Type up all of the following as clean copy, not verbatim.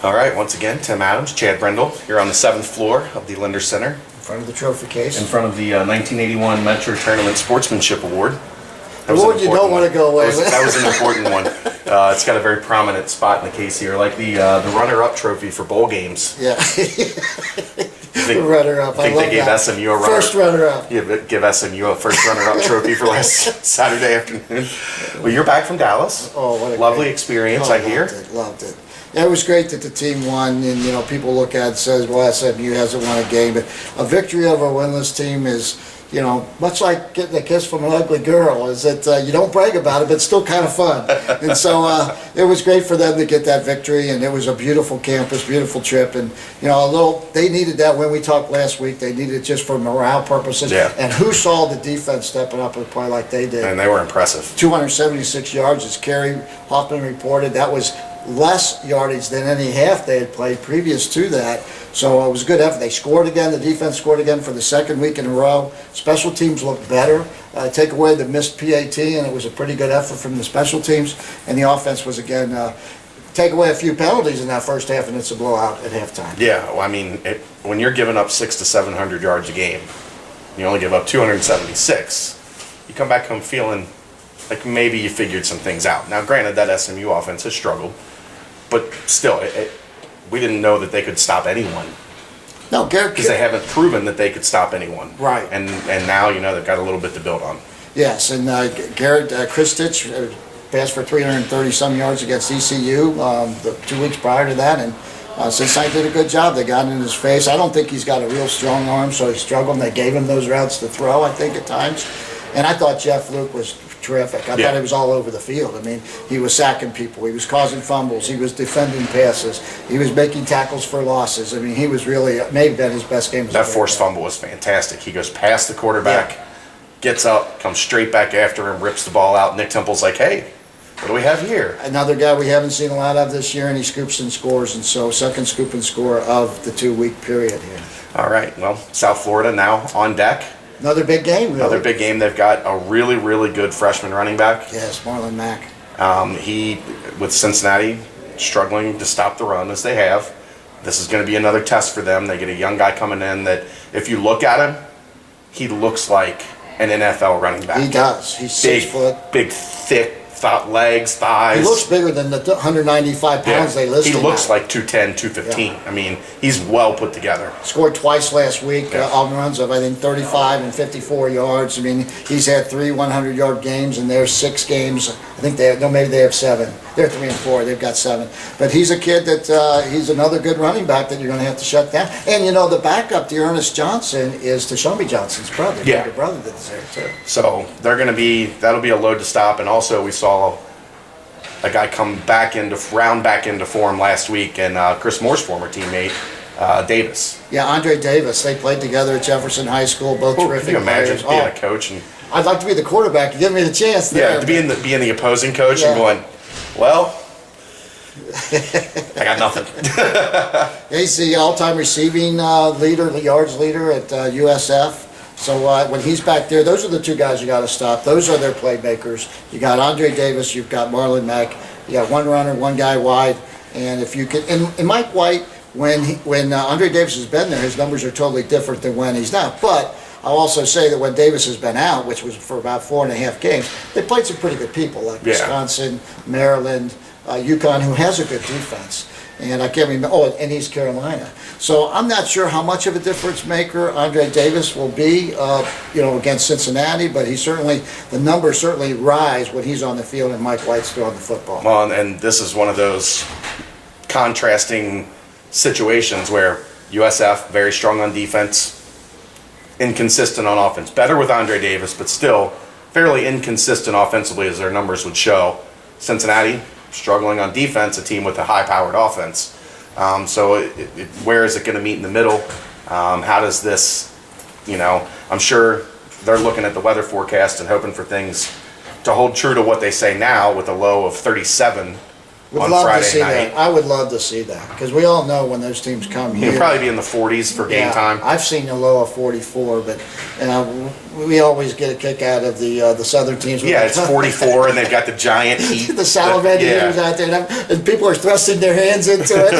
All right, once again, Tim Adams, Chad Brendel, here on the 7th floor of the Linder Center. In front of the trophy case. In front of the 1981 Metro Tournament Sportsmanship Award. The award you don't want to go away with. That was an important one. It's got a very prominent spot in the case here, like the runner-up trophy for bowl games. Yeah. The runner-up. I think they gave SMU a runner. First runner-up. Yeah, give SMU a first runner-up trophy for last Saturday afternoon. Well, you're back from Dallas. Oh, what a lovely experience, I hear. Loved it. Yeah, it was great that the team won, and people look at it and says, well, SMU hasn't won a game, but a victory over a winless team is, much like getting a kiss from an ugly girl, is that you don't brag about it, but it's still kind of fun. And so it was great for them to get that victory, and it was a beautiful campus, beautiful trip, and they needed that when we talked last week. They needed it just for morale purposes. Yeah. And who saw the defense stepping up and play like they did? And they were impressive. 276 yards, as Kerry Hoffman reported. That was less yardage than any half they had played previous to that. So it was a good effort. They scored again. The defense scored again for the second week in a row. Special teams looked better. Take away the missed PAT, and it was a pretty good effort from the special teams. And the offense was, again, take away a few penalties in that first half, and it's a blowout at halftime. Yeah, well, I mean, when you're giving up 600 to 700 yards a game, you only give up 276, you come back home feeling like maybe you figured some things out. Now, granted, that SMU offense has struggled, but still, we didn't know that they could stop anyone. No, Garrett, because they haven't proven that they could stop anyone. Right. And now, they've got a little bit to build on. Yes, and Garrett Kristich passed for 330-some yards against ECU the 2 weeks prior to that, and Cincinnati did a good job. They got in his face. I don't think he's got a real strong arm, so he struggled, and they gave him those routes to throw, I think, at times. And I thought Jeff Luke was terrific. I thought he was all over the field. I mean, he was sacking people. He was causing fumbles. He was defending passes. He was making tackles for losses. I mean, he was really, maybe been his best game. That forced fumble was fantastic. He goes past the quarterback, gets up, comes straight back after him, rips the ball out. Nick Temple's like, hey, what do we have here? Another guy we haven't seen a lot of this year, and he scoops and scores. And so, second scoop and score of the 2-week period here. All right. Well, South Florida now on deck. Another big game, really. Another big game. They've got a really, really good freshman running back. Yes, Marlon Mack. He, with Cincinnati, struggling to stop the run as they have. This is going to be another test for them. They get a young guy coming in that, if you look at him, he looks like an NFL running back. He does. He's 6 foot. Big, thick, legs, thighs. He looks bigger than the 195 pounds they listed. He looks like 210, 215. Yeah. I mean, he's well put together. Scored twice last week on runs of, I think, 35 and 54 yards. I mean, he's had 3 100-yard games, and there's 6 games. I think maybe they have 7. They're 3 and 4. They've got 7. But he's a kid that he's another good running back that you're going to have to shut down. And, the backup to Ernest Johnson is Tashaunby Johnson's brother. Yeah. Younger brother that's there, too. So that'll be a load to stop. And also we saw a guy round back into form last week, and Chris Moore's former teammate, Davis. Yeah, Andre Davis. They played together at Jefferson High School, both terrific Can you imagine players. being a coach? And I'd like to be the quarterback. You give me the chance there. Yeah, to be in the opposing coach and going, well, I got nothing. He's the all-time receiving leader, the yards leader at USF. So when he's back there, those are the 2 guys you got to stop. Those are their playmakers. You got Andre Davis, you've got Marlon Mack, you got 1 runner, 1 guy wide, and if you can, and Mike White, when Andre Davis has been there, his numbers are totally different than when he's not. But I'll also say that when Davis has been out, which was for about 4.5 games, they played some pretty good people like Wisconsin, Maryland, UConn, who has a good defense. And I can't remember. Oh, and East Carolina. So I'm not sure how much of a difference maker Andre Davis will be, against Cincinnati. But the numbers certainly rise when he's on the field and Mike White's throwing the football. Well, and this is one of those contrasting situations where USF very strong on defense, inconsistent on offense. Better with Andre Davis, but still fairly inconsistent offensively, as their numbers would show. Cincinnati struggling on defense, a team with a high-powered offense. So where is it going to meet in the middle? How does this, I'm sure they're looking at the weather forecast and hoping for things to hold true to what they say now, with a low of 37 Would on love Friday to see night. that. I would love to see that because we all know when those teams come here. He'll probably be in the 40s for game time. I've seen a low of 44, but we always get a kick out of the Southern teams. Yeah, it's 44, and they've got the giant heat. The salivating hitters out there, and people are thrusting their hands into it.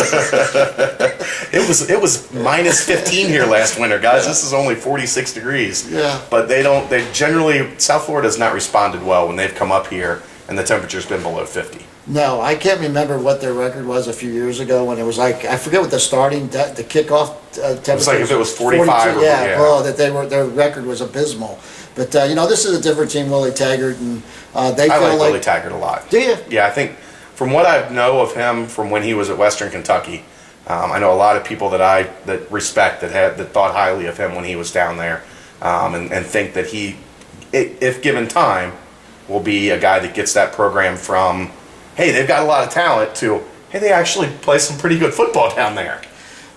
It was minus 15 here last winter, guys. This is only 46 degrees. Yeah. But they generally, South Florida has not responded well when they've come up here and the temperature's been below 50. No, I can't remember what their record was a few years ago when it was like, I forget what the kickoff temperature. It was like if it was 45 42, well, that their record was abysmal. But this is a different team, Willie Taggart, and they I feel like like. Willie Taggart a lot. Do you? Yeah, I think from what I know of him from when he was at Western Kentucky, I know a lot of people that respect that thought highly of him when he was down there, and think that he, if given time, will be a guy that gets that program from, hey, they've got a lot of talent, to, hey, they actually play some pretty good football down there.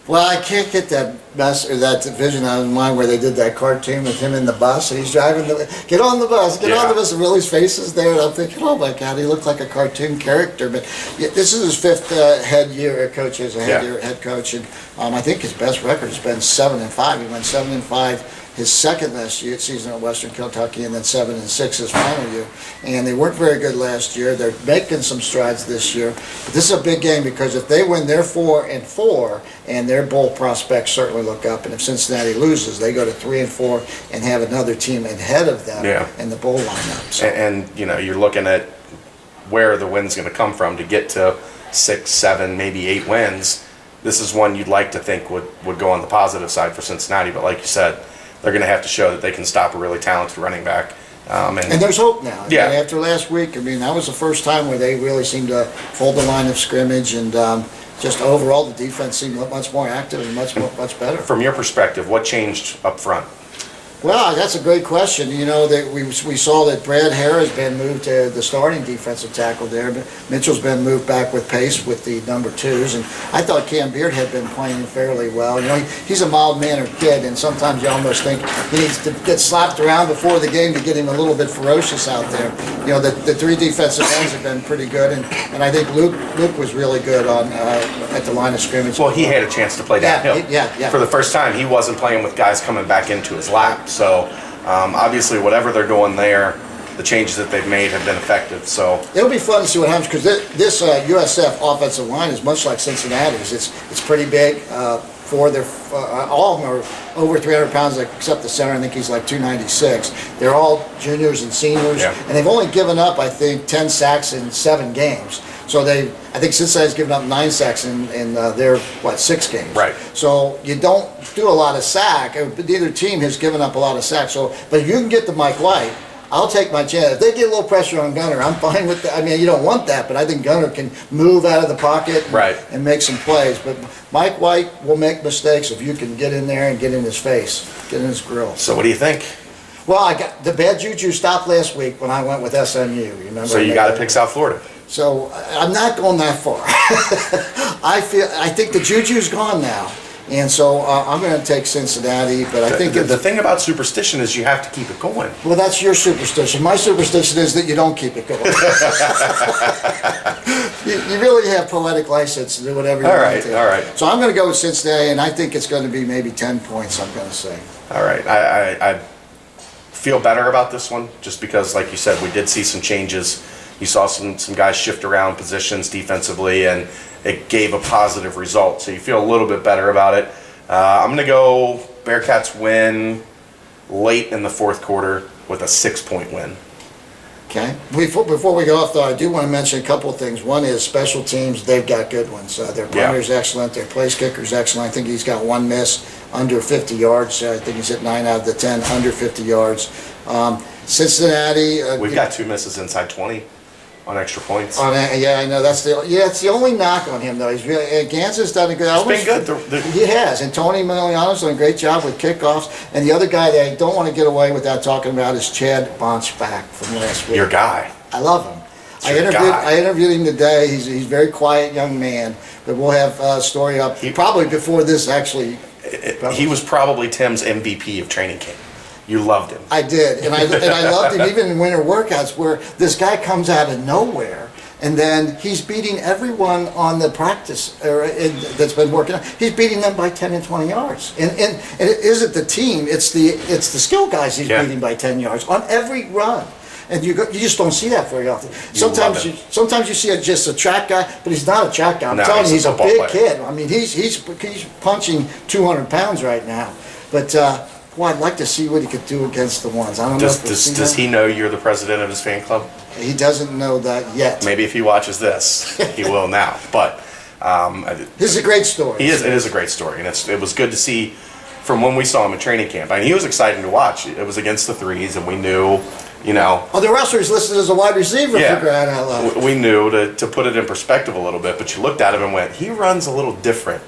Well, I can't get that vision out of my mind where they did that cartoon with him in the bus, and he's driving get on the bus, on the bus, and Willie's face is there, and I'm thinking, oh my God, he looked like a cartoon character. But this is his fifth coach as a head coach, and I think his best record has been 7-5. He went 7-5 his second last year season at Western Kentucky, and then 7-6 his final year. And they weren't very good last year. They're making some strides this year. But this is a big game because if they win, they're 4-4, and their bowl prospects certainly look up. And if Cincinnati loses, they go to 3-4 and have another team ahead of them in the bowl lineup. So. And you're looking at where the win's going to come from to get to 6, 7, maybe 8 wins. This is one you'd like to think would go on the positive side for Cincinnati. But like you said, they're going to have to show that they can stop a really talented running back. And there's hope now. Yeah. After last week, that was the first time where they really seemed to hold the line of scrimmage, and just overall the defense seemed much more active and much better. From your perspective, what changed up front? Well, that's a great question. That we saw that Brad Hare has been moved to the starting defensive tackle there. But Mitchell's been moved back with Pace with the number 2s, and I thought Cam Beard had been playing fairly well. He's a mild-mannered kid, and sometimes you almost think he needs to get slapped around before the game to get him a little bit ferocious out there. The 3 defensive ends have been pretty good, and I think Luke was really good at the line of scrimmage. Well, he had a chance to play downhill. Yeah. For the first time, he wasn't playing with guys coming back into his lap. So obviously, whatever they're doing there, the changes that they've made have been effective. So it'll be fun to see what happens because this USF offensive line is much like Cincinnati's. It's pretty big. All of them are over 300 pounds, except the center. I think he's like 296. They're all juniors and seniors, and they've only given up, I think, 10 sacks in 7 games. So I think Cincinnati's given up 9 sacks in their 6 games. Right. So you don't do a lot of sack. Neither team has given up a lot of sacks. So, but if you can get to Mike White, I'll take my chance. If they get a little pressure on Gunner, I'm fine with that. You don't want that, but I think Gunner can move out of the pocket and make some plays. But Mike White will make mistakes if you can get in there and get in his face, get in his grill. So what do you think? Well, I got the bad juju stopped last week when I went with SMU. Remember? So you got to pick South Florida. So I'm not going that far. I think the juju's gone now. And so I'm going to take Cincinnati, but I think the thing about superstition is you have to keep it going. Well, that's your superstition. My superstition is that you don't keep it going. you really have poetic license to do whatever you want to. All right. So I'm going to go with Cincinnati, and I think it's going to be maybe 10 points, I'm going to say. All right. I feel better about this one just because, like you said, we did see some changes. You saw some guys shift around positions defensively, and it gave a positive result. So you feel a little bit better about it. I'm going to go Bearcats win late in the 4th quarter with a 6-point win. Okay. Before we go off, though, I do want to mention a couple of things. One is special teams. They've got good ones. Their punter's excellent. Their place kicker's excellent. I think he's got 1 miss under 50 yards. I think he's hit 9 out of the 10 under 50 yards. Cincinnati. We've got 2 misses inside 20. On extra points. I know it's the only knock on him though. He's really Gans's done a good. He's been good. He has, and Tony Miliano's done a great job with kickoffs. And the other guy that I don't want to get away without talking about is Chad Brendel from last week. Your guy. I love him. I interviewed him today. He's a very quiet young man, but we'll have a story up probably before this actually. He was probably Tim's MVP of training camp. You loved him. I did, and I loved him even in winter workouts where this guy comes out of nowhere And then he's beating everyone on the practice that's been working out. He's beating them by 10 and 20 yards. And it isn't the team, it's the skill guys he's beating by 10 yards on every run. And you just don't see that very often. Sometimes you see just a track guy, but he's not a track guy. I'm telling you, he's a big kid. I mean, he's punching 200 pounds right now. But boy, I'd like to see what he could do against the ones. I don't know. Does he know you're the president of his fan club? He doesn't know that yet. Maybe if he watches this, he will now. But this is a great story. It is a great story, and it was good to see from when we saw him at training camp. I mean, he was exciting to watch. It was against the threes, and we knew, Oh, the wrestler's listed as a wide receiver for crying out loud. We knew to put it in perspective a little bit, but you looked at him and went, he runs a little different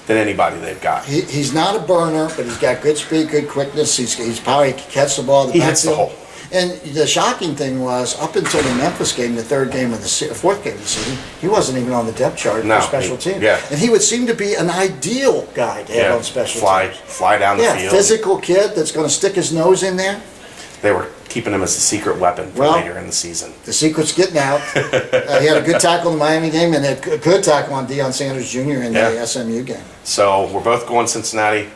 than anybody they've got. He's not a burner, but he's got good speed, good quickness. He's power. He can catch the ball. He hits the hole. And the shocking thing was, up until the Memphis game, the fourth game of the season, he wasn't even on the depth chart for special teams. And he would seem to be an ideal guy to have on special teams. Fly down the field. Physical kid that's going to stick his nose in there. They were keeping him as a secret weapon for later in the season. The secret's getting out. He had a good tackle in the Miami game and a good tackle on Deion Sanders Jr. in the SMU game. So we're both going Cincinnati.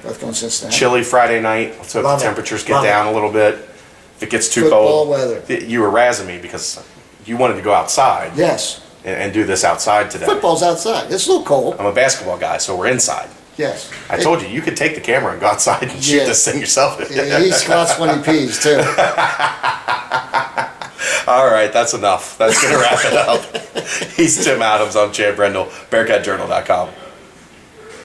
Chilly Friday night. Let's hope the temperatures get down a little bit. If it gets too cold, weather. You were razzing me because you wanted to go outside. Yes. And do this outside today. Football's outside. It's a little cold. I'm a basketball guy, so we're inside. Yes. I told you could take the camera and go outside and shoot this thing yourself. He squats when he pees, too. All right, that's enough. That's going to wrap it up. He's Tim Adams. I'm Chad Brendel, BearcatJournal.com.